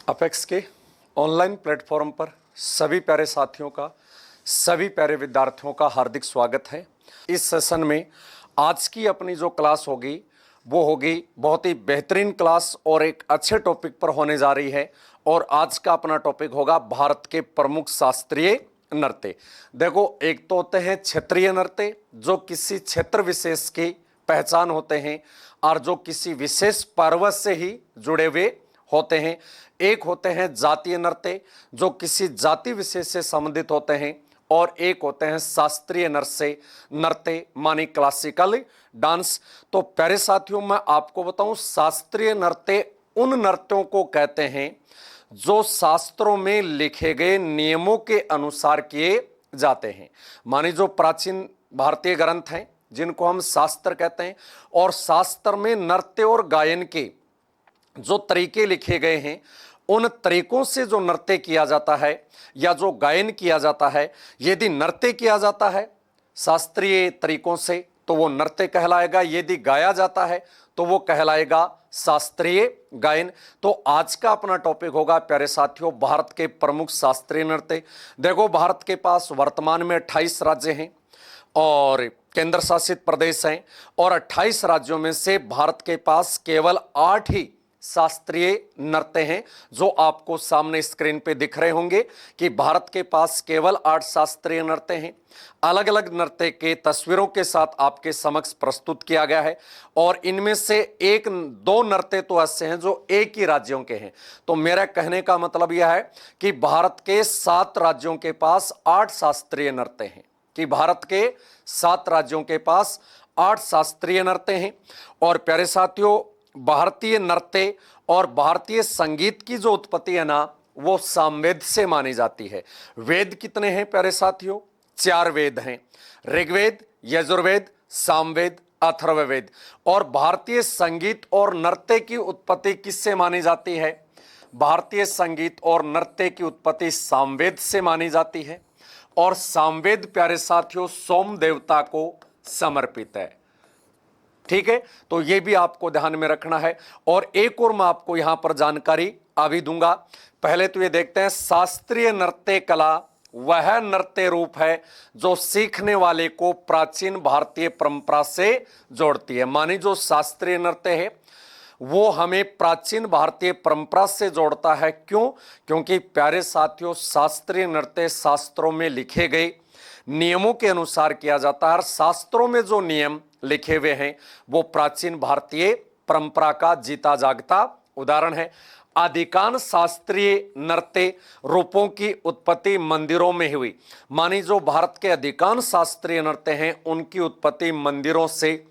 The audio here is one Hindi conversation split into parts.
अपेक्स के ऑनलाइन प्लेटफॉर्म पर सभी प्यारे साथियों का, सभी प्यारे विद्यार्थियों का हार्दिक स्वागत है। इस सेशन में आज की अपनी जो क्लास होगी वो होगी बहुत ही बेहतरीन क्लास और एक अच्छे टॉपिक पर होने जा रही है। और आज का अपना टॉपिक होगा भारत के प्रमुख शास्त्रीय नृत्य। देखो, एक तो होते हैं क्षेत्रीय नृत्य जो किसी क्षेत्र विशेष की पहचान होते हैं और जो किसी विशेष पर्व से ही जुड़े हुए होते हैं। एक होते हैं जातीय नृत्य जो किसी जाति विशेष से संबंधित होते हैं, और एक होते हैं शास्त्रीय नृत्य मानी क्लासिकल डांस। तो प्यारे साथियों, मैं आपको बताऊं, शास्त्रीय नृत्य उन नृत्यों को कहते हैं जो शास्त्रों में लिखे गए नियमों के अनुसार किए जाते हैं। मानी जो प्राचीन भारतीय ग्रंथ हैं जिनको हम शास्त्र कहते हैं, और शास्त्र में नृत्य और गायन के जो तरीके लिखे गए हैं उन तरीकों से जो नृत्य किया जाता है या जो गायन किया जाता है, यदि नृत्य किया जाता है शास्त्रीय तरीकों से तो वो नृत्य कहलाएगा, यदि गाया जाता है तो वो कहलाएगा शास्त्रीय गायन। तो आज का अपना टॉपिक होगा प्यारे साथियों भारत के प्रमुख शास्त्रीय नृत्य। देखो, भारत के पास वर्तमान में 28 राज्य हैं और केंद्र शासित प्रदेश हैं, और 28 राज्यों में से भारत के पास केवल 8 ही शास्त्रीय नृत्य हैं जो आपको सामने स्क्रीन पे दिख रहे होंगे कि भारत के पास केवल 8 शास्त्रीय नृत्य हैं। अलग अलग नृत्य के तस्वीरों के साथ आपके समक्ष प्रस्तुत किया गया है, और इनमें से एक दो नृत्य तो ऐसे हैं जो एक ही राज्यों के हैं। तो मेरा कहने का मतलब यह है कि भारत के 7 राज्यों के पास 8 शास्त्रीय नृत्य हैं, कि भारत के 7 राज्यों के पास 8 शास्त्रीय नृत्य हैं। और प्यारे साथियों, भारतीय नृत्य और भारतीय संगीत की जो उत्पत्ति है ना, वो सामवेद से मानी जाती है। वेद कितने हैं प्यारे साथियों? 4 वेद हैं, ऋग्वेद, यजुर्वेद, सामवेद, अथर्ववेद। और भारतीय संगीत और नृत्य की उत्पत्ति किससे मानी जाती है? भारतीय संगीत और नृत्य की उत्पत्ति सामवेद से मानी जाती है, और सामवेद प्यारे साथियों सोम देवता को समर्पित है। ठीक है, तो ये भी आपको ध्यान में रखना है। और एक और मैं आपको यहां पर जानकारी अभी दूंगा। पहले तो ये देखते हैं, शास्त्रीय नृत्य कला वह नृत्य रूप है जो सीखने वाले को प्राचीन भारतीय परंपरा से जोड़ती है। मानी जो शास्त्रीय नृत्य है वो हमें प्राचीन भारतीय परंपरा से जोड़ता है। क्यों? क्योंकि प्यारे साथियों, शास्त्रीय नृत्य शास्त्रों में लिखे गए नियमों के अनुसार किया जाता है, और शास्त्रों में जो नियम लिखे हुए हैं वो प्राचीन भारतीय परंपरा का जीता जागता उदाहरण है। अधिकांश शास्त्रीय नृत्य रूपों की उत्पत्ति मंदिरों में हुई। मानी जो भारत के अधिकांश शास्त्रीय नृत्य हैं उनकी उत्पत्ति मंदिरों से,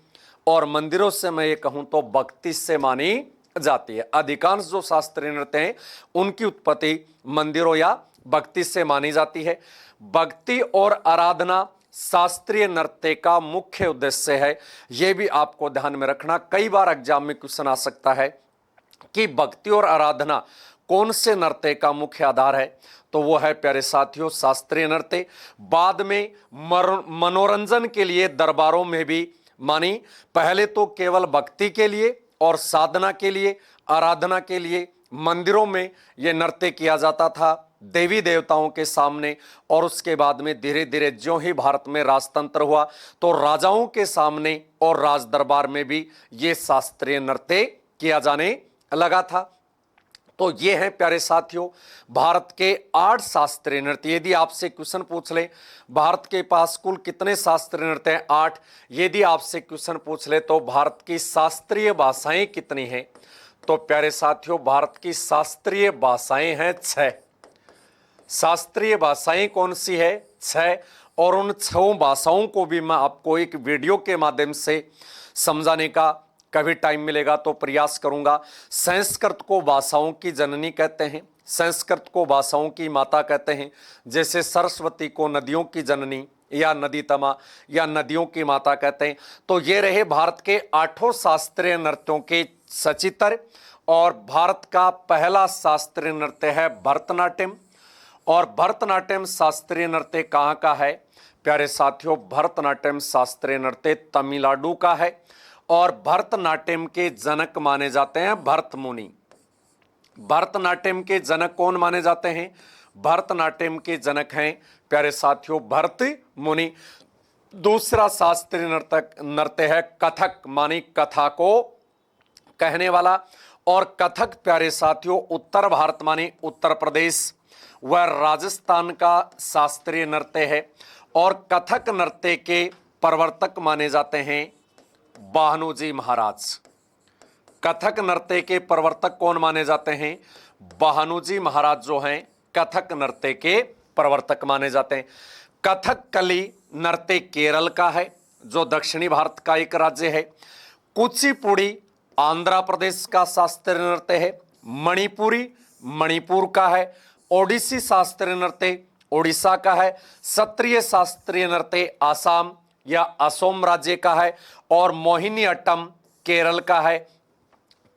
और मंदिरों से मैं ये कहूं तो भक्ति से मानी जाती है। अधिकांश जो शास्त्रीय नृत्य हैं उनकी उत्पत्ति मंदिरों या भक्ति से मानी जाती है। भक्ति और आराधना शास्त्रीय नृत्य का मुख्य उद्देश्य है। यह भी आपको ध्यान में रखना, कई बार एग्जाम में क्वेश्चन आ सकता है कि भक्ति और आराधना कौन से नृत्य का मुख्य आधार है, तो वो है प्यारे साथियों शास्त्रीय नृत्य। बाद में मनोरंजन के लिए दरबारों में भी मानी, पहले तो केवल भक्ति के लिए और साधना के लिए, आराधना के लिए मंदिरों में यह नृत्य किया जाता था देवी देवताओं के सामने। और उसके बाद में धीरे धीरे ज्यों ही भारत में राजतंत्र हुआ तो राजाओं के सामने और राज दरबार में भी ये शास्त्रीय नृत्य किया जाने लगा था। तो ये है प्यारे साथियों भारत के 8 शास्त्रीय नृत्य। यदि आपसे क्वेश्चन पूछ ले भारत के पास कुल कितने शास्त्रीय नृत्य हैं? 8। यदि आपसे क्वेश्चन पूछ ले तो भारत की शास्त्रीय भाषाएं कितनी हैं, तो प्यारे साथियों भारत की शास्त्रीय भाषाएं हैं 6। शास्त्रीय भाषाएं कौन सी है? 6। और उन 6 भाषाओं को भी मैं आपको एक वीडियो के माध्यम से समझाने का कभी टाइम मिलेगा तो प्रयास करूंगा। संस्कृत को भाषाओं की जननी कहते हैं, संस्कृत को भाषाओं की माता कहते हैं, जैसे सरस्वती को नदियों की जननी या नदीतमा या नदियों की माता कहते हैं। तो ये रहे भारत के 8 शास्त्रीय नृत्यों के सचित्र। और भारत का पहला शास्त्रीय नृत्य है भरतनाट्यम। और भरतनाट्यम शास्त्रीय नृत्य कहाँ का है प्यारे साथियों? भरतनाट्यम शास्त्रीय नृत्य तमिलनाडु का है, और भरतनाट्यम के जनक माने जाते हैं भरत मुनि। भरतनाट्यम के जनक कौन माने जाते हैं? भरतनाट्यम के जनक हैं प्यारे साथियों भरत मुनि। दूसरा शास्त्रीय नृत्य है कथक, मानी कथा को कहने वाला। और कथक प्यारे साथियों उत्तर भारत मानी उत्तर प्रदेश व राजस्थान का शास्त्रीय नृत्य है। और कथक नृत्य के प्रवर्तक माने जाते हैं भानुजी महाराज। कथक नृत्य के प्रवर्तक कौन माने जाते हैं? भानुजी महाराज जो हैं कथक नृत्य के प्रवर्तक माने जाते हैं। कथकली नृत्य केरल का है जो दक्षिणी भारत का एक राज्य है। कुचिपुड़ी आंध्र प्रदेश का शास्त्रीय नृत्य है। मणिपुरी मणिपुर का है। ओडिसी शास्त्रीय नृत्य ओडिशा का है। सत्रीय शास्त्रीय नृत्य आसाम या असम राज्य का है। और मोहिनीअट्टम केरल का है।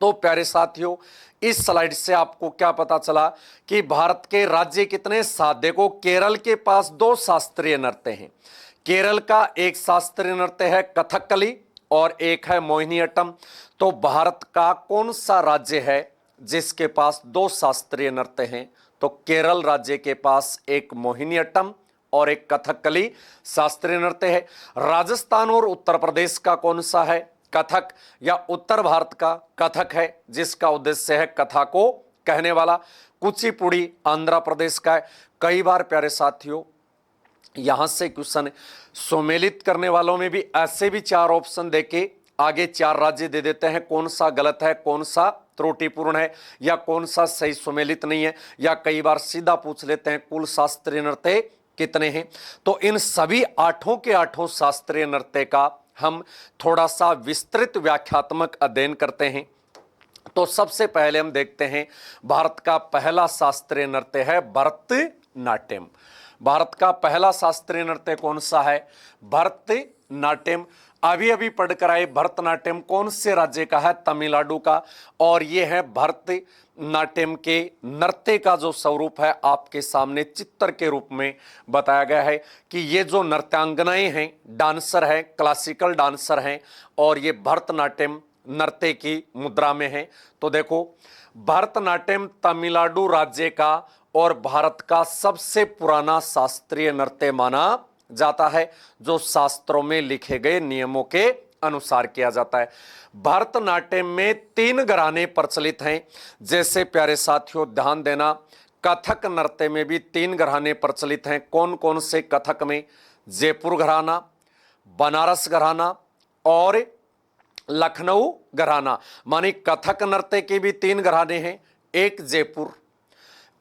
तो प्यारे साथियों इस स्लाइड से आपको क्या पता चला कि भारत के राज्य कितने? 7। देखो केरल के पास 2 शास्त्रीय नृत्य हैं। केरल का एक शास्त्रीय नृत्य है कथकली और एक है मोहिनीअट्टम। तो भारत का कौन सा राज्य है जिसके पास 2 शास्त्रीय नृत्य हैं? तो केरल राज्य के पास एक मोहिनीअट्टम और एक कथकली शास्त्रीय नृत्य है। राजस्थान और उत्तर प्रदेश का कौन सा है? कथक। या उत्तर भारत का कथक है जिसका उद्देश्य है कथा को कहने वाला। कुचिपुड़ी आंध्र प्रदेश का है। कई बार प्यारे साथियों यहां से क्वेश्चन सुमेलित करने वालों में भी ऐसे भी 4 ऑप्शन देके आगे 4 राज्य दे देते हैं, कौन सा गलत है, कौन सा त्रुटिपूर्ण है या कौन सा सही सुमेलित नहीं है। या कई बार सीधा पूछ लेते हैं कुल शास्त्रीय नृत्य कितने हैं। तो इन सभी 8 के 8 शास्त्रीय नृत्य का हम थोड़ा सा विस्तृत व्याख्यात्मक अध्ययन करते हैं। तो सबसे पहले हम देखते हैं भारत का पहला शास्त्रीय नृत्य है भरतनाट्यम। भारत का पहला शास्त्रीय नृत्य कौन सा है? भरतनाट्यम। अभी अभी पढ़कर आए भरतनाट्यम कौन से राज्य का है? तमिलनाडु का। और यह है भरतनाट्यम के नृत्य का जो स्वरूप है आपके सामने चित्र के रूप में बताया गया है कि ये जो नृत्यांगनाएं हैं, डांसर हैं, क्लासिकल डांसर हैं और ये भरतनाट्यम नृत्य की मुद्रा में है। तो देखो भरतनाट्यम तमिलनाडु राज्य का और भारत का सबसे पुराना शास्त्रीय नृत्य माना जाता है जो शास्त्रों में लिखे गए नियमों के अनुसार किया जाता है। भरतनाट्यम में 3 घराने प्रचलित हैं। जैसे प्यारे साथियों ध्यान देना कथक नृत्य में भी 3 घराने प्रचलित हैं। कौन कौन से कथक में? जयपुर घराना, बनारस घराना और लखनऊ घराना। मानी कथक नृत्य के भी 3 घराने हैं, एक जयपुर,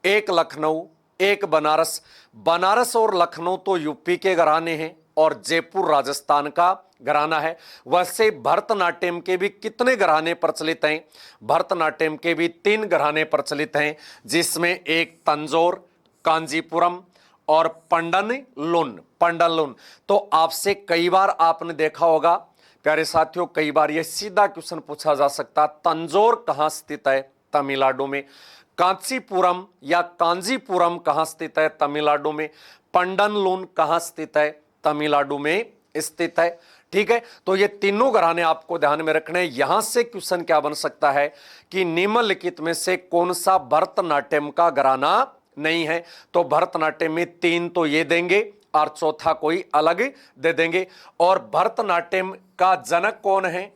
एक लखनऊ, एक बनारस। बनारस और लखनऊ तो यूपी के घराने हैं और जयपुर राजस्थान का घराना है। वैसे भरतनाट्यम के भी कितने घराने प्रचलित हैं? भरतनाट्यम के भी 3 घराने प्रचलित हैं जिसमें एक तंजौर, कांजीपुरम और पंडनलुन। तो आपसे कई बार आपने देखा होगा प्यारे साथियों, कई बार यह सीधा क्वेश्चन पूछा जा सकता, तंजौर कहां स्थित है? तमिलनाडु में। कांचीपुरम या कांजीपुरम कहां स्थित है? तमिलनाडु में। पंडनलुन कहां स्थित है? तमिलनाडु में स्थित है। ठीक है, तो ये तीनों घराने आपको ध्यान में रखने हैं। यहां से क्वेश्चन क्या बन सकता है कि निम्नलिखित में से कौन सा भरतनाट्यम का घराना नहीं है? तो भरतनाट्यम में 3 तो ये देंगे और चौथा कोई अलग दे देंगे। और भरतनाट्यम का जनक कौन है?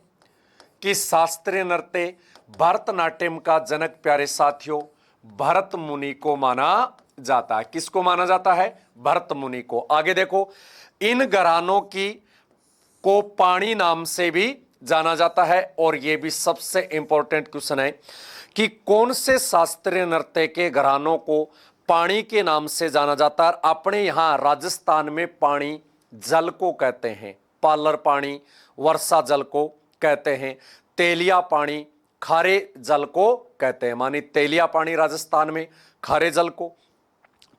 कि शास्त्रीय नृत्य भरतनाट्यम का जनक प्यारे साथियों भरत मुनि को माना जाता है। किसको माना जाता है? भरत मुनि को। आगे देखो इन घरानों को पाणी नाम से भी जाना जाता है। और यह भी सबसे इंपॉर्टेंट क्वेश्चन है कि कौन से शास्त्रीय नृत्य के घरानों को पाणी के नाम से जाना जाता है? अपने यहां राजस्थान में पाणी जल को कहते हैं, पालर पाणी वर्षा जल को कहते हैं, तेलिया पानी खारे जल को कहते हैं। मानी तेलिया पानी राजस्थान में खारे जल को,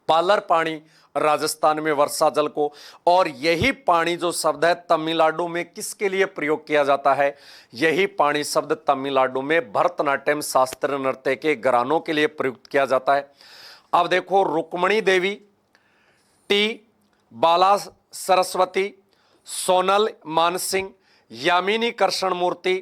पालर पानी राजस्थान में वर्षा जल को। और यही पानी जो शब्द है तमिलनाडु में किसके लिए प्रयोग किया जाता है? यही पानी शब्द तमिलनाडु में भरतनाट्यम शास्त्रीय नृत्य के घरानों के लिए प्रयुक्त किया जाता है। अब देखो रुक्मणी देवी, टी बाला सरस्वती, सोनल मानसिंह, यामिनी कृष्ण मूर्ति,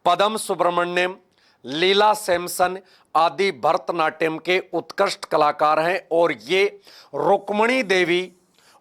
पदम सुब्रमण्यम, लीला सैमसन आदि भरतनाट्यम के उत्कृष्ट कलाकार हैं और ये रुक्मणी देवी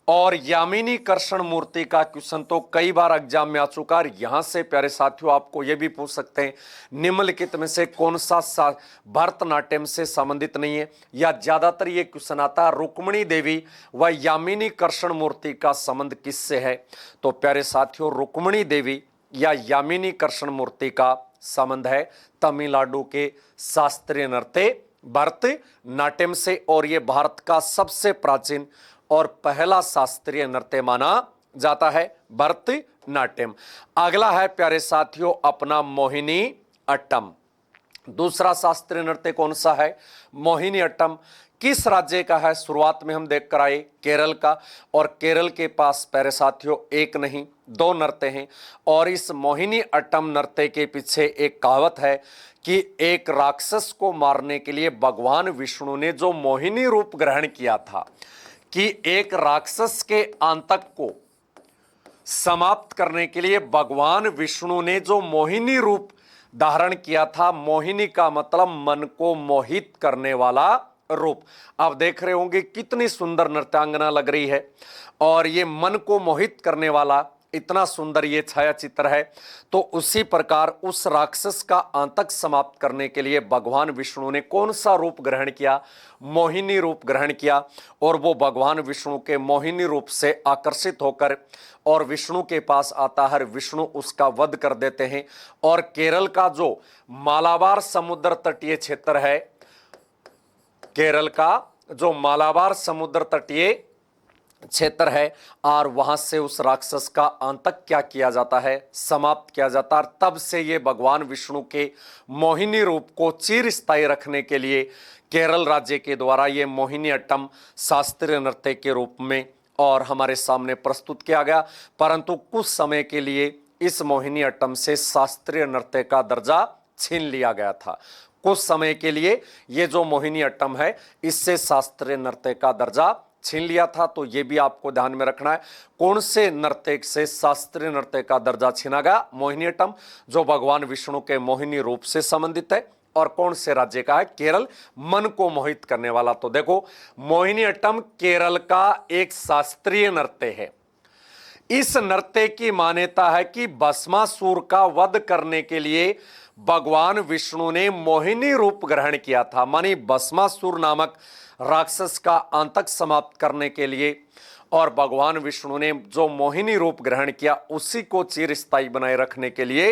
और यामिनी कृष्ण मूर्ति का क्वेश्चन तो कई बार एग्जाम में आ चुका है। यहां से प्यारे साथियों आपको यह भी पूछ सकते हैं निम्नलिखित में से कौन सा भरतनाट्यम से संबंधित नहीं है, या ज्यादातर ये क्वेश्चन आता है रुक्मणी देवी व यामिनी कृष्ण मूर्ति का संबंध किससे है। तो प्यारे साथियों रुक्मणी देवी या यामिनी कृष्ण मूर्ति का संबंध है तमिलनाडु के शास्त्रीय नृत्य भरतनाट्यम से, और ये भारत का सबसे प्राचीन और पहला शास्त्रीय नृत्य माना जाता है भरतनाट्यम। अगला है प्यारे साथियों अपना मोहिनी अट्टम। दूसरा शास्त्रीय नृत्य कौन सा है? मोहिनी अट्टम किस राज्य का है? शुरुआत में हम देख कर आए केरल का, और केरल के पास प्यारे साथियों एक नहीं दो नृत्य हैं, और इस मोहिनी अट्टम नृत्य के पीछे एक कहावत है कि एक राक्षस को मारने के लिए भगवान विष्णु ने जो मोहिनी रूप ग्रहण किया था, कि एक राक्षस के आतंक को समाप्त करने के लिए भगवान विष्णु ने जो मोहिनी रूप धारण किया था। मोहिनी का मतलब मन को मोहित करने वाला रूप। आप देख रहे होंगे कितनी सुंदर नृत्यांगना लग रही है, और ये मन को मोहित करने वाला इतना सुंदर ये छाया चित्र है। तो उसी प्रकार उस राक्षस का आतंक समाप्त करने के लिए भगवान विष्णु ने कौन सा रूप ग्रहण किया? मोहिनी रूप ग्रहण किया, और वो भगवान विष्णु के मोहिनी रूप से आकर्षित होकर और विष्णु के पास आता है, विष्णु उसका वध कर देते हैं। और केरल का जो मालाबार समुद्र तटीय क्षेत्र है, केरल का जो मालाबार समुद्र तटीय क्षेत्र है, और वहां से उस राक्षस का आतंक क्या किया जाता है? समाप्त किया जाता है। तब से ये भगवान विष्णु के मोहिनी रूप को चिरस्थायी रखने के लिए केरल राज्य के द्वारा ये मोहिनी अट्टम शास्त्रीय नृत्य के रूप में और हमारे सामने प्रस्तुत किया गया। परंतु कुछ समय के लिए इस मोहिनी अट्टम से शास्त्रीय नृत्य का दर्जा छीन लिया गया था। कुछ समय के लिए ये जो मोहिनी अट्टम है इससे शास्त्रीय नृत्य का दर्जा छीन लिया था। तो ये भी आपको ध्यान में रखना है कौन से नृत्य से शास्त्रीय नृत्य का दर्जा छीना गया? मोहिनी अट्टम, जो भगवान विष्णु के मोहिनी रूप से संबंधित है, और कौन से राज्य का है? केरल, मन को मोहित करने वाला। तो देखो मोहिनी अट्टम केरल का एक शास्त्रीय नृत्य है। इस नृत्य की मान्यता है कि भस्मासुर का वध करने के लिए भगवान विष्णु ने मोहिनी रूप ग्रहण किया था। मानी भस्मासुर नामक राक्षस का आतंक समाप्त करने के लिए, और भगवान विष्णु ने जो मोहिनी रूप ग्रहण किया उसी को चिरस्थायी बनाए रखने के लिए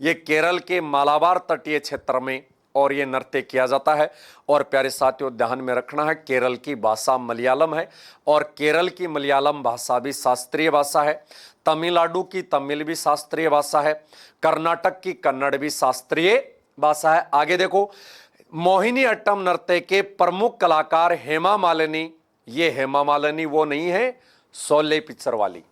ये केरल के मालाबार तटीय क्षेत्र में और ये नृत्य किया जाता है। और प्यारे साथियों ध्यान में रखना है केरल की भाषा मलयालम है, और केरल की मलयालम भाषा भी शास्त्रीय भाषा है। तमिलनाडु की तमिल भी शास्त्रीय भाषा है। कर्नाटक की कन्नड़ भी शास्त्रीय भाषा है। आगे देखो मोहिनी अट्टम नृत्य के प्रमुख कलाकार हेमा मालिनी। ये हेमा मालिनी वो नहीं है शोले पिक्चर वाली,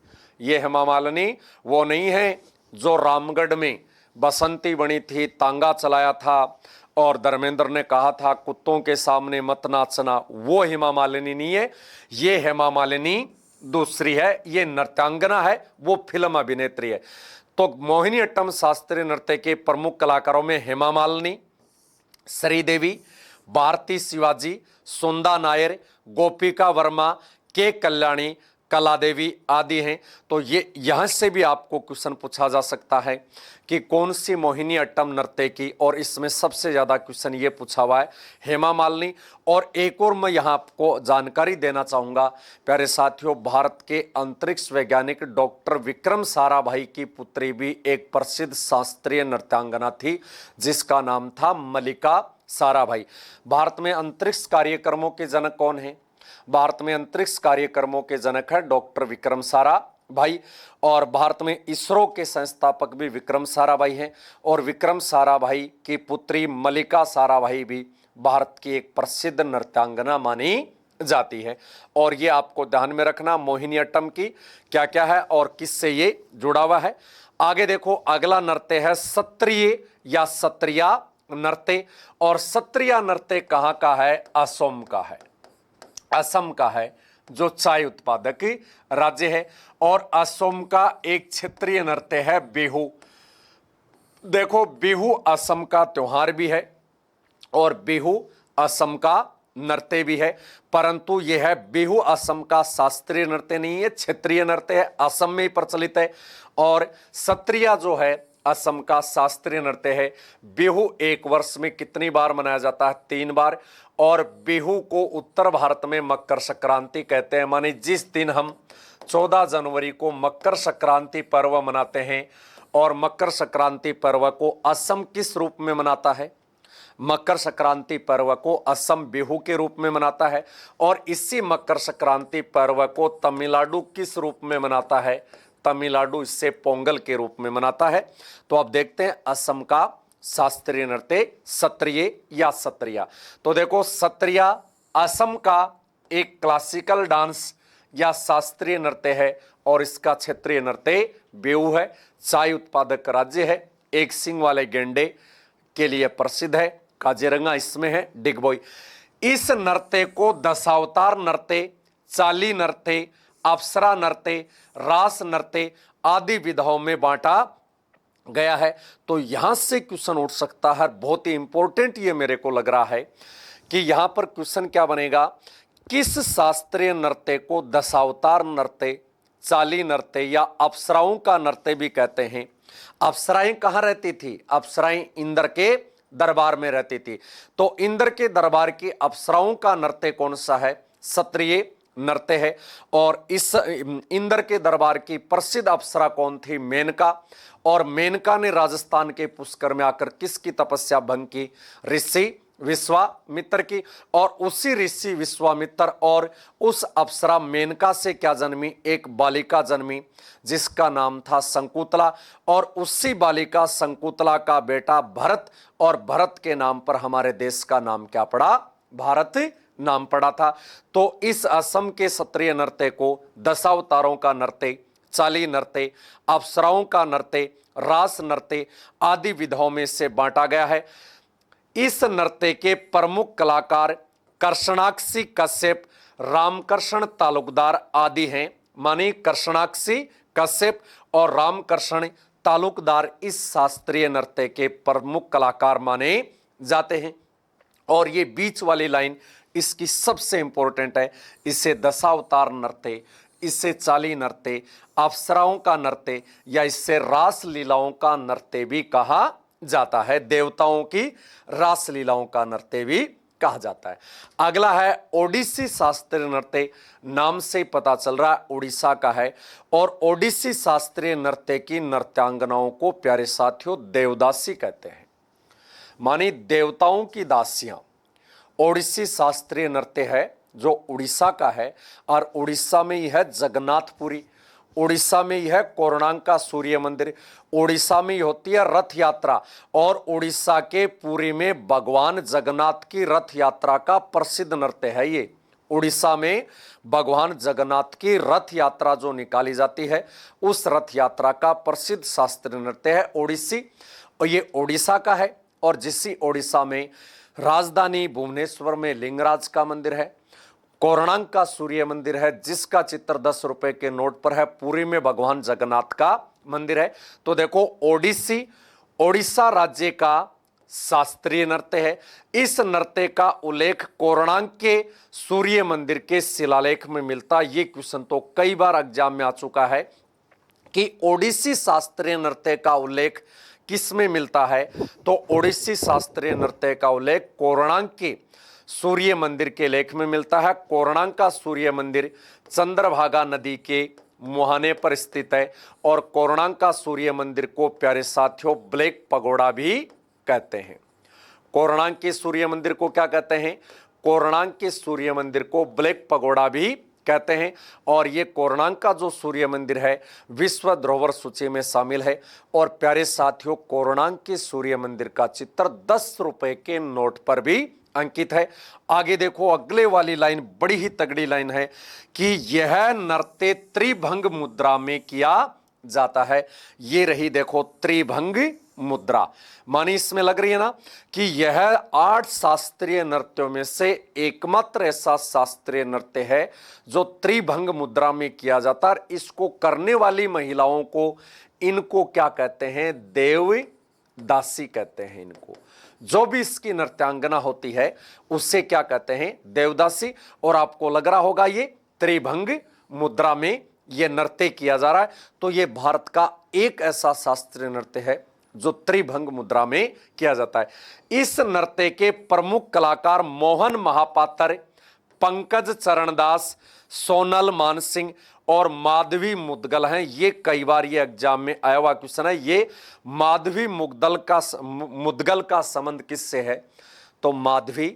ये हेमा मालिनी वो नहीं है जो रामगढ़ में बसंती बनी थी, तांगा चलाया था और धर्मेंद्र ने कहा था कुत्तों के सामने मत नाचना, वो हेमा मालिनी नहीं है। ये हेमा मालिनी दूसरी है, ये नृत्यांगना है, वो फिल्म अभिनेत्री है। तो मोहिनी अट्टम शास्त्रीय नृत्य के प्रमुख कलाकारों में हेमा मालिनी, श्रीदेवी, भारती शिवाजी, सुंदा नायर, गोपिका वर्मा, के कल्याणी, कलादेवी आदि हैं। तो ये यहाँ से भी आपको क्वेश्चन पूछा जा सकता है कि कौन सी मोहिनी अट्टम नृत्य की, और इसमें सबसे ज़्यादा क्वेश्चन ये पूछा हुआ है हेमा मालिनी। और एक और मैं यहाँ आपको जानकारी देना चाहूँगा प्यारे साथियों, भारत के अंतरिक्ष वैज्ञानिक डॉक्टर विक्रम साराभाई की पुत्री भी एक प्रसिद्ध शास्त्रीय नृत्यांगना थी जिसका नाम था मल्लिका साराभाई। भारत में अंतरिक्ष कार्यक्रमों के जनक कौन हैं? भारत में अंतरिक्ष कार्यक्रमों के जनक है डॉक्टर विक्रम साराभाई, और भारत में इसरो के संस्थापक भी विक्रम साराभाई हैं, और विक्रम साराभाई की पुत्री मल्लिका साराभाई भी भारत की एक प्रसिद्ध नृत्यांगना मानी जाती है। और ये आपको ध्यान में रखना मोहिनी अट्टम की क्या क्या है और किससे ये जुड़ा हुआ है। आगे देखो अगला नृत्य है सत्रिय या सत्रिया नृत्य, और सत्रिया नृत्य कहाँ का है? असम का है। असम का है जो चाय उत्पादक राज्य है, और असम का एक क्षेत्रीय नृत्य है बिहू। देखो बिहू असम का त्योहार भी है, और बिहू असम का नृत्य भी है, परंतु यह है बिहू असम का शास्त्रीय नृत्य नहीं है, क्षेत्रीय नृत्य है, असम में ही प्रचलित है। और सत्रिया जो है असम का शास्त्रीय नृत्य है। बिहू एक वर्ष में कितनी बार मनाया जाता है? 3 बार। और बिहू को उत्तर भारत में मकर संक्रांति कहते हैं, माने जिस दिन हम 14 जनवरी को मकर संक्रांति पर्व मनाते हैं। और मकर संक्रांति पर्व को असम किस रूप में मनाता है? मकर संक्रांति पर्व को असम बिहू के रूप में मनाता है। और इसी मकर संक्रांति पर्व को तमिलनाडु किस रूप में मनाता है? तमिलनाडु इससे पोंगल के रूप में मनाता है। तो अब देखते हैं असम का शास्त्रीय नृत्य सत्रिय या सत्रिया। तो देखो, सत्रिया असम का एक क्लासिकल डांस या शास्त्रीय नृत्य है और इसका क्षेत्रीय नृत्य बिहू है। चाय उत्पादक राज्य है, एक सींग वाले गेंडे के लिए प्रसिद्ध है, काजीरंगा इसमें है, डिगबोई। इस नृत्य को दशावतार नृत्य, चाली नृत्य, अप्सरा नृत्य, रास नृत्य आदि विधाओं में बांटा गया है। तो यहां से क्वेश्चन उठ सकता है, बहुत ही इंपॉर्टेंट ये मेरे को लग रहा है कि यहां पर क्वेश्चन क्या बनेगा, किस शास्त्रीय नृत्य को दशावतार नृत्य, चाली नृत्य या अप्सराओं का नृत्य भी कहते हैं? अप्सराएं कहां रहती थी? अप्सराएं इंद्र के दरबार में रहती थी। तो इंद्र के दरबार की अप्सराओं का नृत्य कौन सा है? सत्रिय नृत्य है। और इस इंद्र के दरबार की प्रसिद्ध अप्सरा कौन थी? मेनका। और मेनका ने राजस्थान के पुष्कर में आकर किसकी तपस्या भंग की? ऋषि विश्वामित्र की। और उसी ऋषि विश्वामित्र और उस अप्सरा मेनका से क्या जन्मी? एक बालिका जन्मी जिसका नाम था शंकुतला। और उसी बालिका शंकुतला का बेटा भरत, और भरत के नाम पर हमारे देश का नाम क्या पड़ा? भारत नाम पड़ा था। तो इस असम के क्षत्रिय नृत्य को दशावतारों का नृत्य, चाली नृत्य, अप्सराओं का नृत्य, रास नृत्य आदि विधाओं में से बांटा गया है। इस नृत्य के प्रमुख कलाकार कृष्णाक्षी कश्यप, रामकृष्ण तालुकदार आदि हैं। माने कृष्णाक्षी कश्यप और रामकृष्ण तालुकदार इस शास्त्रीय नृत्य के प्रमुख कलाकार माने जाते हैं। और ये बीच वाली लाइन इसकी सबसे इंपॉर्टेंट है। इसे दशावतार नृत्य, इससे चाली नृत्य, अप्सराओं का नृत्य या इससे रास लीलाओं का नृत्य भी कहा जाता है। देवताओं की रास लीलाओं का नृत्य भी कहा जाता है। अगला है ओडिसी शास्त्रीय नृत्य। नाम से पता चल रहा है उड़ीसा का है। और ओडिसी शास्त्रीय नृत्य की नृत्यांगनाओं को प्यारे साथियों देवदासी कहते हैं, मानी देवताओं की दासियां। ओडिसी शास्त्रीय नृत्य है जो उड़ीसा का है। और उड़ीसा में ही है जगन्नाथपुरी, उड़ीसा में ही है कोणार्क का सूर्य मंदिर, उड़ीसा में ही होती है रथ यात्रा। और उड़ीसा के पुरी में भगवान जगन्नाथ की रथ यात्रा का प्रसिद्ध नृत्य है ये। उड़ीसा में भगवान जगन्नाथ की रथ यात्रा जो निकाली जाती है, उस रथ यात्रा का प्रसिद्ध शास्त्रीय नृत्य है ओडिसी। और ये उड़ीसा का है। और जिसी उड़ीसा में राजधानी भुवनेश्वर में लिंगराज का मंदिर है, कोणार्क का सूर्य मंदिर है जिसका चित्र 10 रुपए के नोट पर है, पुरी में भगवान जगन्नाथ का मंदिर है। तो देखो, ओडिसी ओडिशा राज्य का शास्त्रीय नृत्य है। इस नृत्य का उल्लेख कोणार्क के सूर्य मंदिर के शिलालेख में मिलता है। ये क्वेश्चन तो कई बार एग्जाम में आ चुका है कि ओडिसी शास्त्रीय नृत्य का उल्लेख किस में मिलता है? तो ओडिसी शास्त्रीय नृत्य का उल्लेख कोणार्क के सूर्य मंदिर के लेख में मिलता है। कोणार्क का सूर्य मंदिर चंद्रभागा नदी के मुहाने पर स्थित है। और कोणार्क का सूर्य मंदिर को प्यारे साथियों ब्लैक पगोड़ा भी कहते हैं। कोणार्क के सूर्य मंदिर को क्या कहते हैं? कोणार्क के सूर्य मंदिर को ब्लैक पगोड़ा भी कहते हैं। और ये कोणार्क का जो सूर्य मंदिर है विश्व धरोहर सूची में शामिल है। और प्यारे साथियों, कोणार्क के सूर्य मंदिर का चित्र 10 रुपए के नोट पर भी अंकित है। आगे देखो, अगले वाली लाइन बड़ी ही तगड़ी लाइन है कि यह नृत्य त्रिभंग मुद्रा में किया जाता है। ये रही देखो त्रिभंग मुद्रा, मानी इसमें लग रही है ना कि यह 8 शास्त्रीय नृत्यों में से एकमात्र ऐसा शास्त्रीय नृत्य है जो त्रिभंग मुद्रा में किया जाता है। इसको करने वाली महिलाओं को, इनको क्या कहते हैं? देव दासी कहते हैं इनको। जो भी इसकी नृत्यांगना होती है उससे क्या कहते हैं, देवदासी। और आपको लग रहा होगा ये त्रिभंग मुद्रा में ये नृत्य किया जा रहा है, तो ये भारत का एक ऐसा शास्त्रीय नृत्य है जो त्रिभंग मुद्रा में किया जाता है। इस नृत्य के प्रमुख कलाकार मोहन महापात्र, पंकज चरणदास, सोनल मानसिंह और माधवी मुदगल हैं। ये कई बार ये एग्जाम में आया हुआ क्वेश्चन है। ये माधवी मुदगल का संबंध किससे है, तो माधवी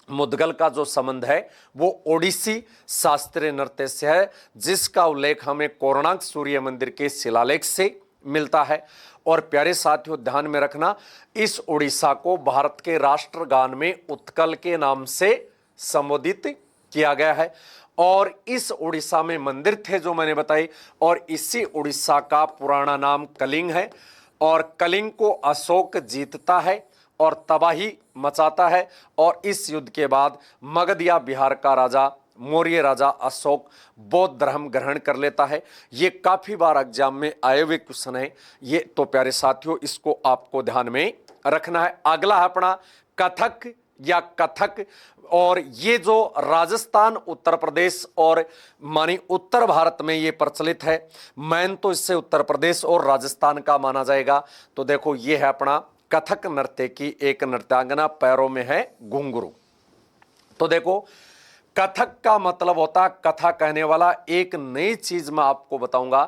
मुदगल का जो संबंध है वो ओडिसी शास्त्रीय नृत्य से है, जिसका उल्लेख हमें कोणार्क सूर्य मंदिर के शिलालेख से मिलता है। और प्यारे साथियों ध्यान में रखना, इस उड़ीसा को भारत के राष्ट्रगान में उत्कल के नाम से संबोधित किया गया है। और इस उड़ीसा में मंदिर थे जो मैंने बताई, और इसी उड़ीसा का पुराना नाम कलिंग है। और कलिंग को अशोक जीतता है और तबाही मचाता है, और इस युद्ध के बाद मगध या बिहार का राजा मौर्य राजा अशोक बौद्ध धर्म ग्रहण कर लेता है। ये काफी बार एग्जाम में आए हुए क्वेश्चन है ये, तो प्यारे साथियों इसको आपको ध्यान में रखना है। अगला है अपना कथक या कथक, और ये जो राजस्थान, उत्तर प्रदेश और मानी उत्तर भारत में ये प्रचलित है। मैन तो इससे उत्तर प्रदेश और राजस्थान का माना जाएगा। तो देखो ये है अपना कथक नृत्य की एक नृत्यांगना, पैरों में है घुंघरू। तो देखो कथक का मतलब होता है कथा कहने वाला। एक नई चीज मैं आपको बताऊंगा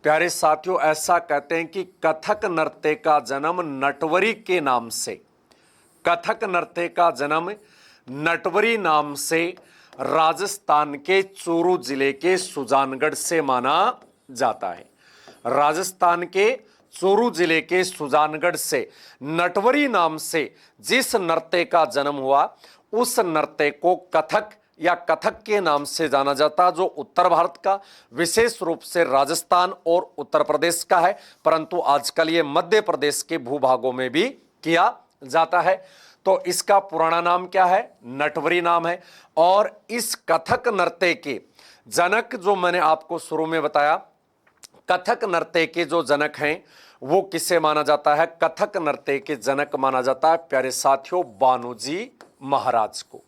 प्यारे साथियों, ऐसा कहते हैं कि कथक नृत्य का जन्म नटवरी के नाम से, कथक नृत्य का जन्म नटवरी नाम से राजस्थान के चूरू जिले के सुजानगढ़ से माना जाता है। राजस्थान के चूरू जिले के सुजानगढ़ से नटवरी नाम से जिस नृत्य का जन्म हुआ उस नृत्य को कथक या कथक के नाम से जाना जाता, जो उत्तर भारत का विशेष रूप से राजस्थान और उत्तर प्रदेश का है, परंतु आजकल ये मध्य प्रदेश के भूभागों में भी किया जाता है। तो इसका पुराना नाम क्या है, नटवरी नाम है। और इस कथक नृत्य के जनक जो मैंने आपको शुरू में बताया, कथक नृत्य के जो जनक हैं वो किसे माना जाता है, कथक नृत्य के जनक माना जाता है प्यारे साथियों बानूजी महाराज को।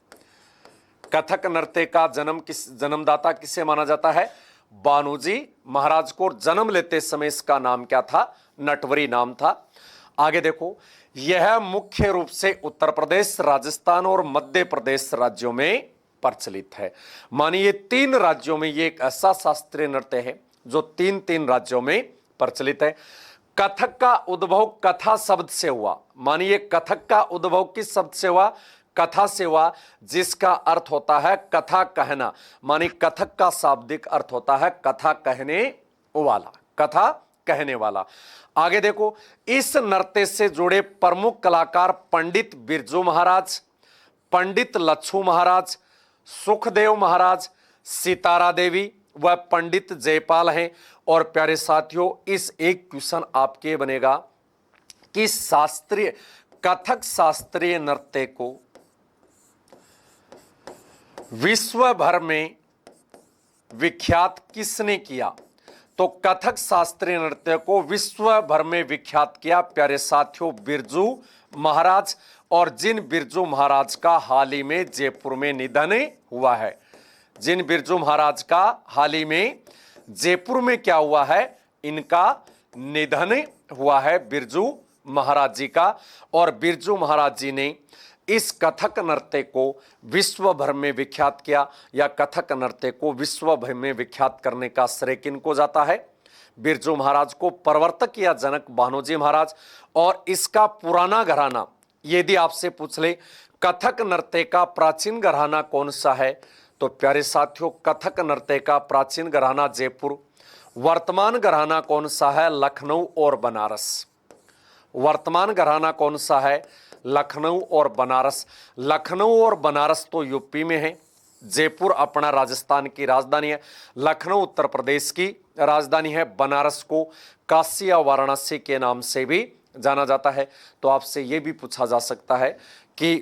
कथक नृत्य का जन्मदाता किसे माना जाता है, बानूजी महाराज को। जन्म लेते समय इसका नाम क्या था, नटवरी नाम था। आगे देखो, यह मुख्य रूप से उत्तर प्रदेश, राजस्थान और मध्य प्रदेश राज्यों में प्रचलित है। मानिए 3 राज्यों में ये एक ऐसा शास्त्रीय नृत्य है जो 3 राज्यों में प्रचलित है। कथक का उद्भव कथा शब्द से हुआ। मानिए कथक का उद्भव किस शब्द से हुआ, कथा से हुआ, जिसका अर्थ होता है कथा कहना। मानी कथक का शाब्दिक अर्थ होता है कथा कहने वाला, कथा कहने वाला। आगे देखो, इस नृत्य से जुड़े प्रमुख कलाकार पंडित बिरजू महाराज, पंडित लच्छू महाराज, सुखदेव महाराज, सितारा देवी व पंडित जयपाल हैं। और प्यारे साथियों इस एक क्वेश्चन आपके बनेगा कि शास्त्रीय कथक शास्त्रीय नृत्य को विश्व भर में विख्यात किसने किया, तो कथक शास्त्रीय नृत्य को विश्व भर में विख्यात किया प्यारे साथियों बिरजू महाराज। और जिन बिरजू महाराज का हाल ही में जयपुर में निधन हुआ है, जिन बिरजू महाराज का हाल ही में जयपुर में क्या हुआ है, इनका निधन हुआ है बिरजू महाराज जी का। और बिरजू महाराज जी ने इस कथक नृत्य को विश्व भर में विख्यात किया, या कथक नृत्य को विश्व भर में विख्यात करने का श्रेय किनको जाता है, बिरजू महाराज को। प्रवर्तक या जनक बानूजी महाराज। और इसका पुराना घराना, यदि आपसे पूछ ले कथक नृत्य का प्राचीन घराना कौन सा है, तो प्यारे साथियों कथक नृत्य का प्राचीन घराना जयपुर। वर्तमान घराना कौन सा है, लखनऊ और बनारस। वर्तमान घराना कौन सा है, लखनऊ और बनारस। लखनऊ और बनारस तो यूपी में है, जयपुर अपना राजस्थान की राजधानी है, लखनऊ उत्तर प्रदेश की राजधानी है, बनारस को काशी या वाराणसी के नाम से भी जाना जाता है। तो आपसे यह भी पूछा जा सकता है कि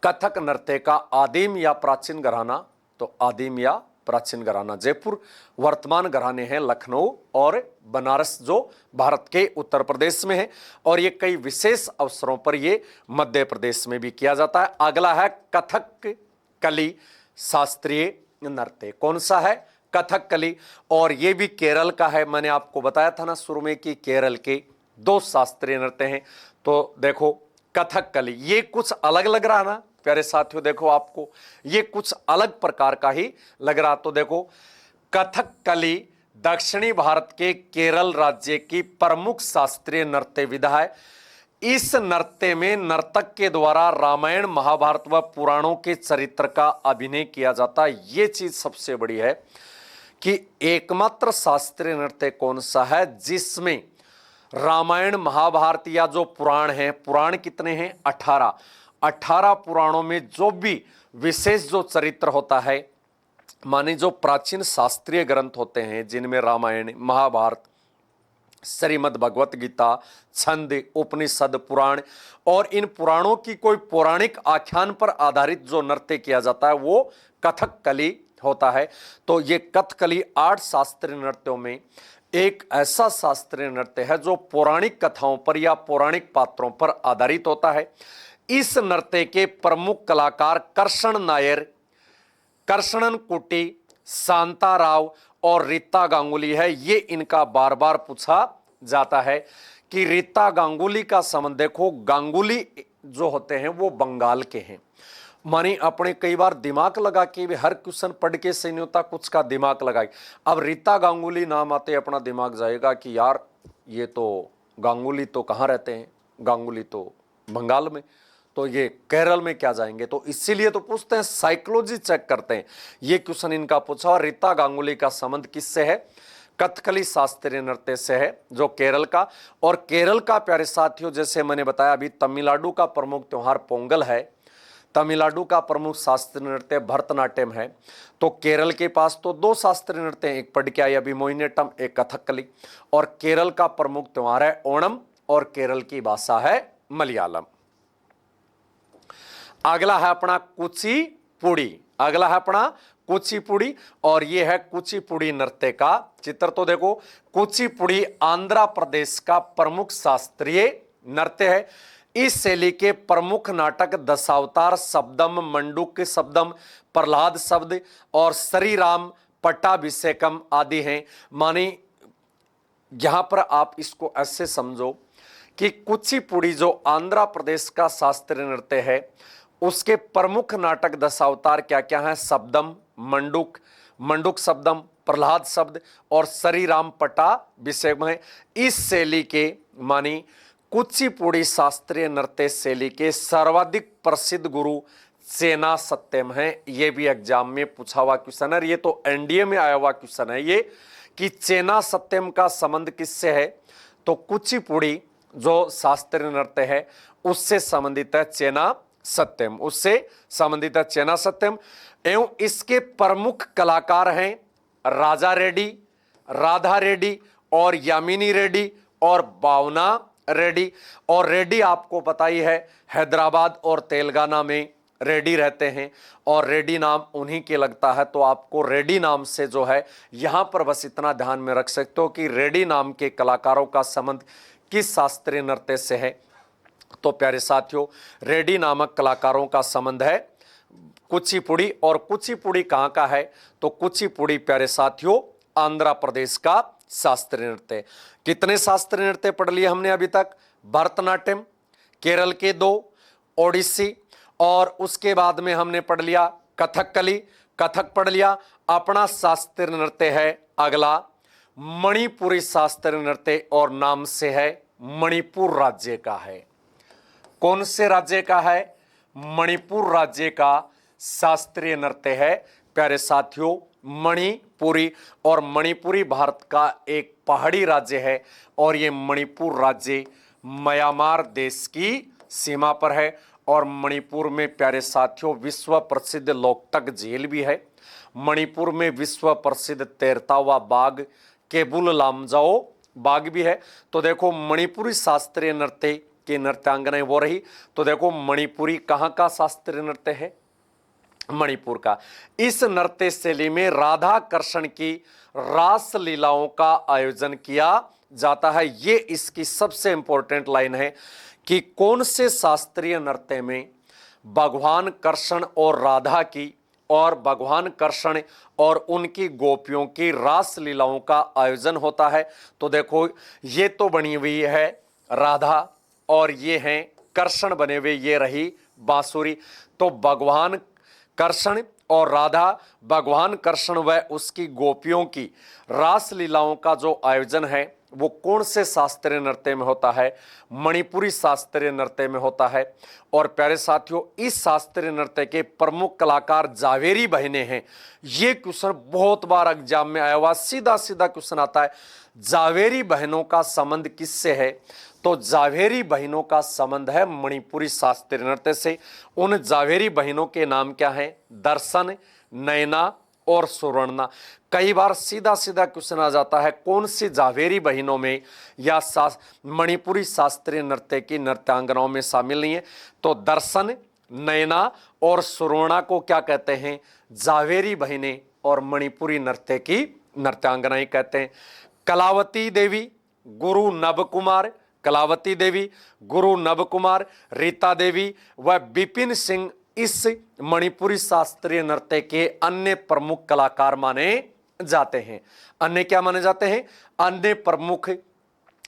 कथक नृत्य का आदिम या प्राचीन घराना, तो आदिम या प्राचीन घराना जयपुर, वर्तमान घराने हैं लखनऊ और बनारस जो भारत के उत्तर प्रदेश में है, और ये कई विशेष अवसरों पर ये मध्य प्रदेश में भी किया जाता है। अगला है कथकली शास्त्रीय नृत्य। कौन सा है? कथकली। और ये भी केरल का है। मैंने आपको बताया था ना शुरू में कि केरल के 2 शास्त्रीय नृत्य हैं। तो देखो कथकली, ये कुछ अलग लग रहा ना प्यारे साथियों, देखो आपको ये कुछ अलग प्रकार का ही लग रहा। तो देखो कथकली दक्षिणी भारत के केरल राज्य की प्रमुख शास्त्रीय नृत्य विधा है। इस नृत्य में नर्तक के द्वारा रामायण महाभारत व पुराणों के चरित्र का अभिनय किया जाता है। ये चीज सबसे बड़ी है कि एकमात्र शास्त्रीय नृत्य कौन सा है जिसमें रामायण महाभारत या जो पुराण हैं, पुराण कितने हैं? 18 पुराणों में जो भी विशेष जो चरित्र होता है, माने जो प्राचीन शास्त्रीय ग्रंथ होते हैं जिनमें रामायण, महाभारत, श्रीमद् भगवत गीता, छंद, उपनिषद, पुराण, और इन पुराणों की कोई पौराणिक आख्यान पर आधारित जो नृत्य किया जाता है वो कथकली होता है। तो ये कथकली 8 शास्त्रीय नृत्यों में एक ऐसा शास्त्रीय नृत्य है जो पौराणिक कथाओं पर या पौराणिक पात्रों पर आधारित होता है। इस नृत्य के प्रमुख कलाकार कृष्ण नायर, कृष्णन कुटी, शांता राव और रीता गांगुली है। ये इनका बार बार पूछा जाता है कि रीता गांगुली का संबंध देखो, गांगुली जो होते हैं वो बंगाल के हैं। मानी अपने कई बार दिमाग लगा के भी हर क्वेश्चन पढ़ के सही नहीं होता, कुछ का दिमाग लगाई। अब रीता गांगुली नाम आते अपना दिमाग जाएगा कि यार ये तो गांगुली तो कहाँ रहते हैं, गांगुली तो बंगाल में, तो ये केरल में क्या जाएंगे। तो इसीलिए तो पूछते हैं, साइकोलॉजी चेक करते हैं। ये क्वेश्चन इनका पूछा। और रीता गांगुली का संबंध किससे है? कथकली शास्त्रीय नृत्य से है जो केरल का। और केरल का प्यारे साथियों जैसे मैंने बताया अभी तमिलनाडु का प्रमुख त्योहार पोंगल है, तमिलनाडु का प्रमुख शास्त्रीय नृत्य भरतनाट्यम है। तो केरल के पास तो 2 शास्त्रीय नृत्य हैं, एक पढ़ के आई अभी मोहिनीअट्टम, एक कथकली। और केरल का प्रमुख त्योहार है ओणम और केरल की भाषा है मलयालम। अगला है अपना कुचिपुड़ी। अगला है अपना कुचिपुड़ी और यह है कुचिपुड़ी नृत्य का चित्र। तो देखो कुचिपुड़ी आंध्र प्रदेश का प्रमुख शास्त्रीय नृत्य है। इस शैली के प्रमुख नाटक दशावतार शब्दम, मंडूक शब्दम, प्रहलाद शब्द और श्रीराम पट्टाभिषेकम आदि हैं। माने यहां पर आप इसको ऐसे समझो कि कुचिपुड़ी जो आंध्र प्रदेश का शास्त्रीय नृत्य है उसके प्रमुख नाटक दशावतार क्या क्या हैं? शब्दम, मंडूक, मंडूक शब्दम, प्रहलाद शब्द और श्रीराम पट्टाभिषेकम है। इस शैली के मानी कुचिपुड़ी शास्त्रीय नृत्य शैली के सर्वाधिक प्रसिद्ध गुरु चेना सत्यम है। ये भी एग्जाम में पूछा हुआ क्वेश्चन है, ये तो एनडीए में आया हुआ क्वेश्चन है ये कि चेना सत्यम का संबंध किससे है? तो कुचिपुड़ी जो शास्त्रीय नृत्य है उससे संबंधित है चेना सत्यम, उससे संबंधित है चेना सत्यम। एवं इसके प्रमुख कलाकार हैं राजा रेड्डी, राधा रेड्डी और यामिनी रेड्डी और भावना रेड्डी। और रेड्डी आपको पता ही है हैदराबाद और तेलंगाना में रेड्डी रहते हैं और रेड्डी नाम उन्हीं के लगता है। तो आपको रेड्डी नाम से जो है यहां पर बस इतना ध्यान में रख सकते हो कि रेड्डी नाम के कलाकारों का संबंध किस शास्त्रीय नृत्य से है। तो प्यारे साथियों रेड्डी नामक कलाकारों का संबंध है कुचिपुड़ी। और कुचिपुड़ी कहां का है? तो कुचिपुड़ी प्यारे साथियों आंध्र प्रदेश का शास्त्रीय नृत्य। कितने शास्त्रीय नृत्य पढ़ लिए हमने अभी तक? भरतनाट्यम, केरल के 2, ओडिसी, और उसके बाद में हमने पढ़ लिया कथकली, कथक पढ़ लिया। अपना शास्त्रीय नृत्य है अगला मणिपुरी शास्त्रीय नृत्य और नाम से है मणिपुर राज्य का है। कौन से राज्य का है? मणिपुर राज्य का शास्त्रीय नृत्य है प्यारे साथियों मणिपुरी। और मणिपुरी भारत का एक पहाड़ी राज्य है और ये मणिपुर राज्य म्यांमार देश की सीमा पर है। और मणिपुर में प्यारे साथियों विश्व प्रसिद्ध लोकटक झील भी है। मणिपुर में विश्व प्रसिद्ध तैरता हुआ बाघ केबुल लामजाओ बाघ भी है। तो देखो मणिपुरी शास्त्रीय नृत्य की नृत्यांगनाएं वो रही। तो देखो मणिपुरी कहाँ का शास्त्रीय नृत्य है? मणिपुर का। इस नृत्य शैली में राधा कृष्ण की रास लीलाओं का आयोजन किया जाता है। ये इसकी सबसे इंपॉर्टेंट लाइन है कि कौन से शास्त्रीय नृत्य में भगवान कृष्ण और राधा की और भगवान कृष्ण और उनकी गोपियों की रास लीलाओं का आयोजन होता है। तो देखो ये तो बनी हुई है राधा और ये हैं कृष्ण बने हुए, ये रही बांसुरी। तो भगवान कृष्ण और राधा, भगवान कृष्ण व उसकी गोपियों की रास लीलाओं का जो आयोजन है वो कौन से शास्त्रीय नृत्य में होता है? मणिपुरी शास्त्रीय नृत्य में होता है। और प्यारे साथियों, इस शास्त्रीय नृत्य के प्रमुख कलाकार जावेरी बहनें हैं। ये क्वेश्चन बहुत बार एग्जाम में आया हुआ, सीधा सीधा क्वेश्चन आता है, जावेरी बहनों का संबंध किससे है? तो जावेरी बहनों का संबंध है मणिपुरी शास्त्रीय नृत्य से। उन जावेरी बहनों के नाम क्या हैं? दर्शन, नैना और सुवर्णा। कई बार सीधा सीधा क्वेश्चन आ जाता है कौन सी जावेरी बहनों में या मणिपुरी शास्त्रीय नृत्य की नृत्यांगनाओं में शामिल नहीं है? तो दर्शन, नैना और सुवर्णा को क्या कहते हैं? जावेरी बहनें और मणिपुरी नृत्य की नृत्यांगनाएं कहते हैं। कलावती देवी, गुरु नव कुमार, कलावती देवी, गुरु नव कुमार, रीता देवी व बिपिन सिंह इस मणिपुरी शास्त्रीय नृत्य के अन्य प्रमुख कलाकार माने जाते हैं। अन्य क्या माने जाते हैं? अन्य प्रमुख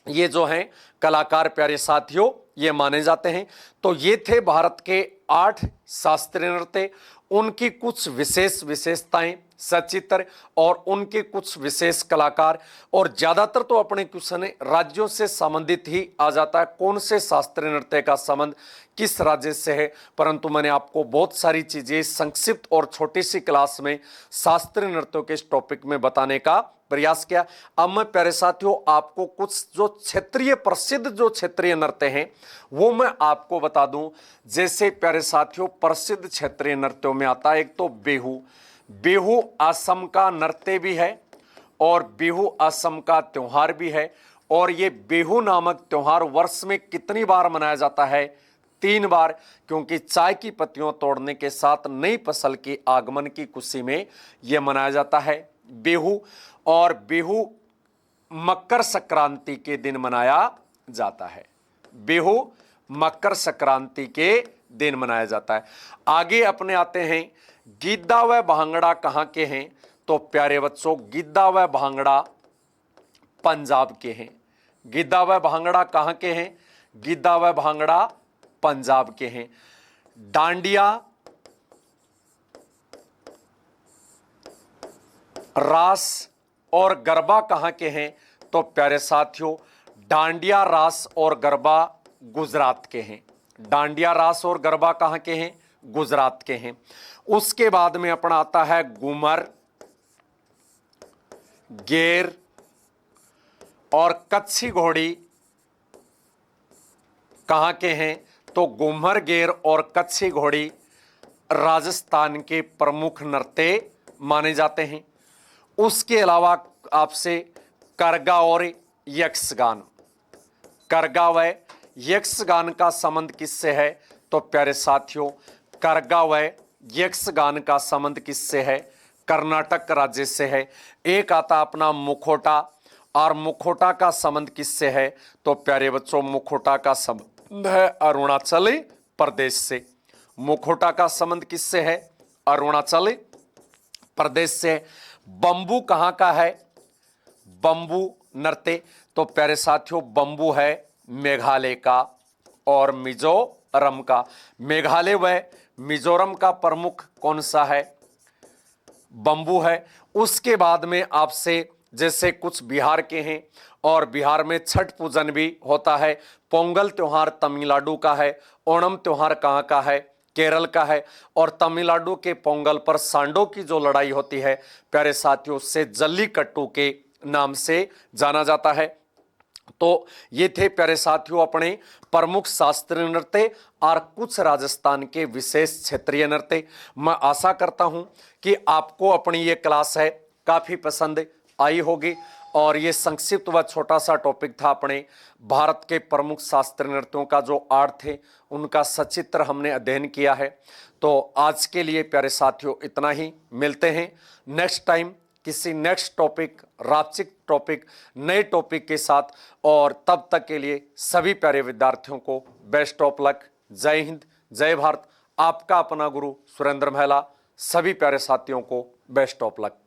ये जो हैं कलाकार प्यारे साथियों ये माने जाते हैं। तो ये थे भारत के 8 शास्त्रीय नृत्य, उनकी कुछ विशेष विशेषताएं, सचित्र और उनके कुछ विशेष कलाकार। और ज्यादातर तो अपने क्वेश्चन राज्यों से संबंधित ही आ जाता है, कौन से शास्त्रीय नृत्य का संबंध किस राज्य से है। परंतु मैंने आपको बहुत सारी चीजें संक्षिप्त और छोटी सी क्लास में शास्त्रीय नृत्यों के इस टॉपिक में बताने का प्रयास किया। अब मैं प्यारे साथियों आपको कुछ जो क्षेत्रीय प्रसिद्ध जो क्षेत्रीय नृत्य हैं वो मैं आपको बता दूं। जैसे प्यारे साथियों प्रसिद्ध क्षेत्रीय नृत्यों में आता है एक तो बिहू। बिहू असम का नृत्य भी है और बिहू असम का त्योहार भी है। और ये बिहू नामक त्योहार वर्ष में कितनी बार मनाया जाता है? 3 बार, क्योंकि चाय की पत्तियों तोड़ने के साथ नई फसल के आगमन की खुशी में यह मनाया जाता है बिहू। और बिहू मकर संक्रांति के दिन मनाया जाता है। बिहू मकर संक्रांति के दिन मनाया जाता है। आगे अपने आते हैं गिद्दा व भांगड़ा कहाँ के हैं? तो प्यारे बच्चों गिद्दा व भांगड़ा पंजाब के हैं। गिद्दा व भांगड़ा कहाँ के हैं? गिद्दा व भांगड़ा पंजाब के हैं। डांडिया, रास और गरबा कहाँ के हैं? तो प्यारे साथियों डांडिया, रास और गरबा गुजरात के हैं। डांडिया, रास और गरबा कहाँ के हैं? गुजरात के हैं। उसके बाद में अपना आता है घूमर, गेर और कच्छी घोड़ी कहाँ के हैं? तो घूमर, गेर और कच्छी घोड़ी राजस्थान के प्रमुख नृत्य माने जाते हैं। उसके अलावा आपसे करगा और यक्षगान, करगा व यक्षगान का संबंध किससे है? तो प्यारे साथियों करगा व यक्षगान का संबंध किससे है? कर्नाटक राज्य से है। एक आता अपना मुखोटा, और मुखोटा का संबंध किससे है? तो प्यारे बच्चों मुखोटा का संबंध है अरुणाचल प्रदेश से। मुखोटा का संबंध किससे है? अरुणाचल प्रदेश से। बंबू कहाँ का है? बंबू नृत्य तो प्यारे साथियों बंबू है मेघालय का और मिजोरम का। मेघालय व मिजोरम का प्रमुख कौन सा है? बंबू है। उसके बाद में आपसे जैसे कुछ बिहार के हैं और बिहार में छठ पूजन भी होता है। पोंगल त्योहार तमिलनाडु का है। ओणम त्योहार कहाँ का है? केरल का है। और तमिलनाडु के पोंगल पर सांडों की जो लड़ाई होती है प्यारे साथियों उससे जल्लीकट्टू के नाम से जाना जाता है। तो ये थे प्यारे साथियों अपने प्रमुख शास्त्रीय नृत्य और कुछ राजस्थान के विशेष क्षेत्रीय नृत्य। मैं आशा करता हूं कि आपको अपनी ये क्लास है काफी पसंद आई होगी और ये संक्षिप्त व छोटा सा टॉपिक था अपने भारत के प्रमुख शास्त्रीय नृत्यों का जो आर्ट थे उनका सचित्र हमने अध्ययन किया है। तो आज के लिए प्यारे साथियों इतना ही, मिलते हैं नेक्स्ट टाइम किसी नेक्स्ट टॉपिक, राचिक टॉपिक, नए टॉपिक के साथ। और तब तक के लिए सभी प्यारे विद्यार्थियों को बेस्ट ऑफ लक। जय हिंद, जय भारत। आपका अपना गुरु सुरेंद्र महला। सभी प्यारे साथियों को बेस्ट ऑफ लक।